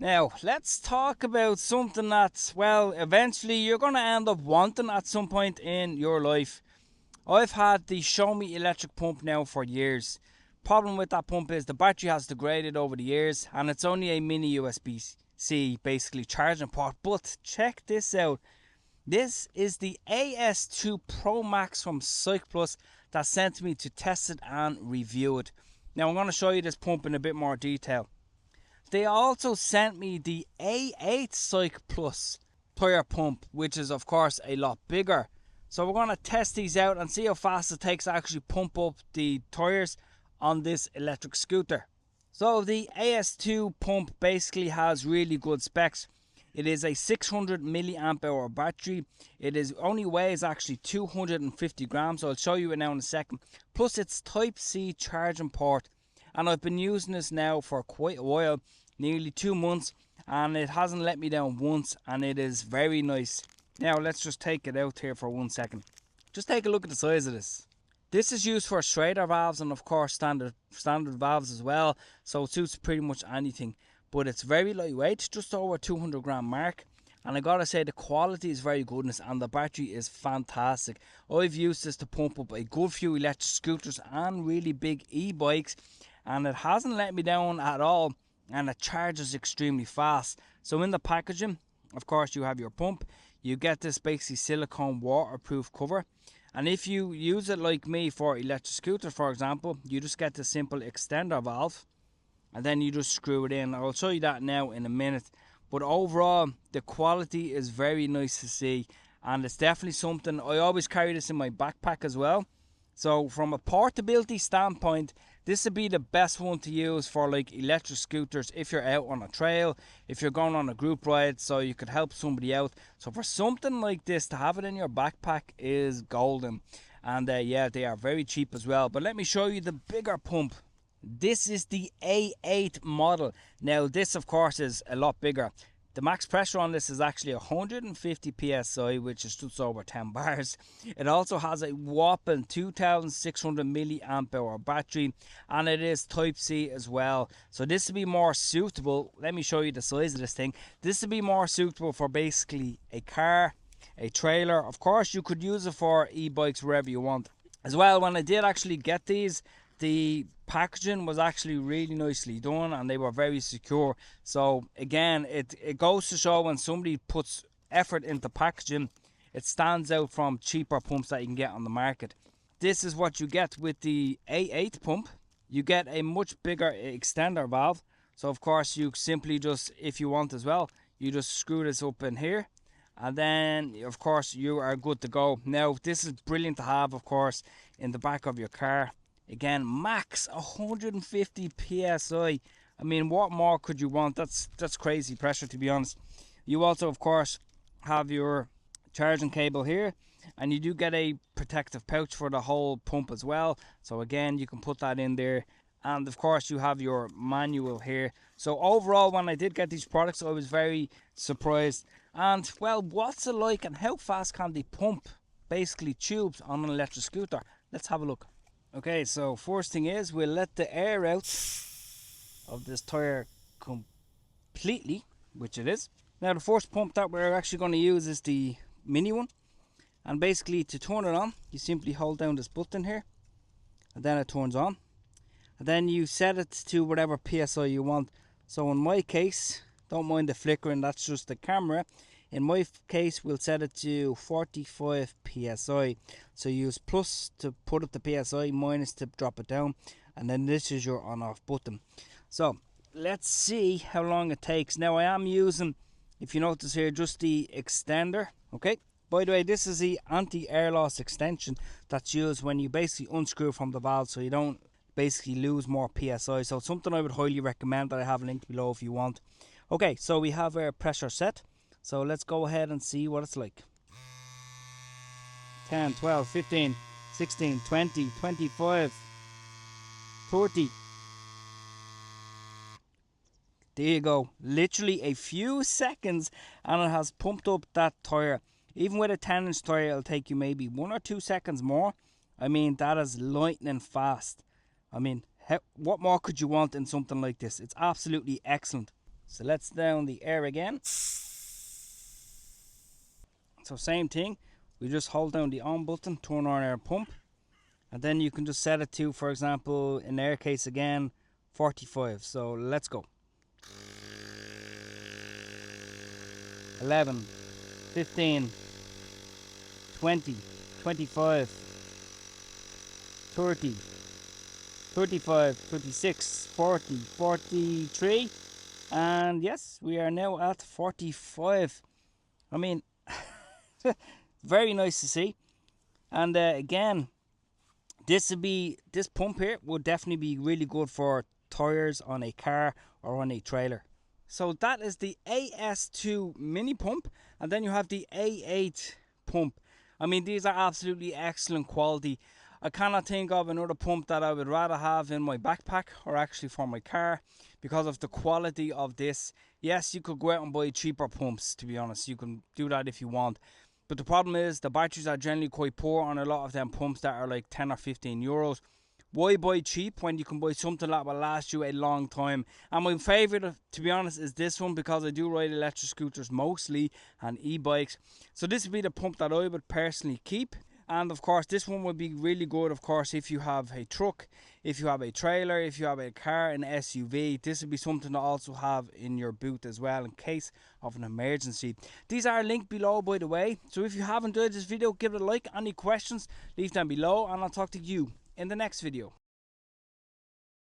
Now, let's talk about something that's, well, eventually you're going to end up wanting at some point in your life. I've had the Show Me electric pump now for years. Problem with that pump is the battery has degraded over the years, and it's only a mini USB-C basically charging port. But check this out. This is the AS2 Pro Max from Cycplus that sent me to test it and review it. Now I'm going to show you this pump in a bit more detail. They also sent me the A8 Cycplus tire pump, which is of course a lot bigger. So we're going to test these out and see how fast it takes to actually pump up the tires on this electric scooter. So the AS2 pump basically has really good specs. It is a 600 milliamp hour battery. It only weighs actually 250 grams. So I'll show you it now in a second. Plus it's Type-C charging port. And I've been using this now for quite a while, nearly 2 months, and it hasn't let me down once, and it is very nice. Now let's just take it out here for 1 second. Just take a look at the size of this. This is used for Schrader valves and of course standard valves as well, so it suits pretty much anything. But it's very lightweight, just over 200 gram mark. And I gotta say the quality is very good and the battery is fantastic. I've used this to pump up a good few electric scooters and really big e-bikes, and it hasn't let me down at all, and it charges extremely fast. So in the packaging, of course, you have your pump. You get this basically silicone waterproof cover, and if you use it like me for electric scooter, for example, you just get the simple extender valve and then you just screw it in. I'll show you that now in a minute. But overall, the quality is very nice to see, and it's definitely something. I always carry this in my backpack as well. So from a portability standpoint, this would be the best one to use for like electric scooters if you're out on a trail, if you're going on a group ride, so you could help somebody out. So for something like this, to have it in your backpack is golden. And yeah, they are very cheap as well. But let me show you the bigger pump. This is the A8 model. Now this of course is a lot bigger. The max pressure on this is actually 150 psi, which is just over 10 bars. It also has a whopping 2600 milliamp hour battery, and it is Type-C as well. So this would be more suitable. Let me show you the size of this thing. This would be more suitable for basically a car, a trailer. Of course, you could use it for e-bikes wherever you want. As well, when I did actually get these, the packaging was actually really nicely done and they were very secure. So again, it goes to show when somebody puts effort into packaging, it stands out from cheaper pumps that you can get on the market. This is what you get with the A8 pump. You get a much bigger extender valve. So of course you simply just, if you want as well, you just screw this up in here, and then of course you are good to go. Now this is brilliant to have, of course, in the back of your car. Again, max 150 psi. I mean, what more could you want? That's crazy pressure, to be honest. You also, of course, have your charging cable here, and you do get a protective pouch for the whole pump as well. So again, you can put that in there, and of course you have your manual here. So overall, when I did get these products, I was very surprised. And well, what's it like and how fast can they pump basically tubes on an electric scooter? Let's have a look. Okay, so first thing is we'll let the air out of this tire completely, which it is. Now the first pump that we're actually going to use is the mini one, and basically to turn it on, you simply hold down this button here, and then it turns on, and then you set it to whatever PSI you want. So in my case, don't mind the flickering, that's just the camera. In my case, we'll set it to 45 psi. So use plus to put up the psi, minus to drop it down, and then this is your on-off button. So let's see how long it takes. Now I am using, if you notice here, just the extender. Okay. By the way, this is the anti-air loss extension that's used when you basically unscrew from the valve, so you don't basically lose more psi. So it's something I would highly recommend, that I have linked below if you want. Okay, so we have our pressure set. So let's go ahead and see what it's like. 10, 12, 15, 16, 20, 25, 30. There you go. Literally a few seconds and it has pumped up that tire. Even with a 10-inch tire, it'll take you maybe 1 or 2 seconds more. I mean, that is lightning fast. I mean, what more could you want in something like this? It's absolutely excellent. So let's down the air again. So same thing, we just hold down the on button, turn on our pump, and then you can just set it to, for example, in our case again, 45. So let's go. 11, 15, 20, 25, 30, 35, 36, 40, 43, and yes, we are now at 45. I mean, very nice to see. And again, this pump here would definitely be really good for tires on a car or on a trailer. So that is the AS2 mini pump, and then you have the A8 pump. I mean, these are absolutely excellent quality. I cannot think of another pump that I would rather have in my backpack or actually for my car because of the quality of this. Yes, you could go out and buy cheaper pumps, to be honest. You can do that if you want. But the problem is the batteries are generally quite poor on a lot of them pumps that are like 10 or 15 euros. Why buy cheap when you can buy something that will last you a long time? And my favourite, to be honest, is this one because I do ride electric scooters mostly and e-bikes. So this would be the pump that I would personally keep. And of course this one would be really good, of course, if you have a truck, if you have a trailer, if you have a car, an SUV. This would be something to also have in your boot as well in case of an emergency. These are linked below, by the way. So if you have enjoyed this video, give it a like. Any questions, leave them below, and I'll talk to you in the next video.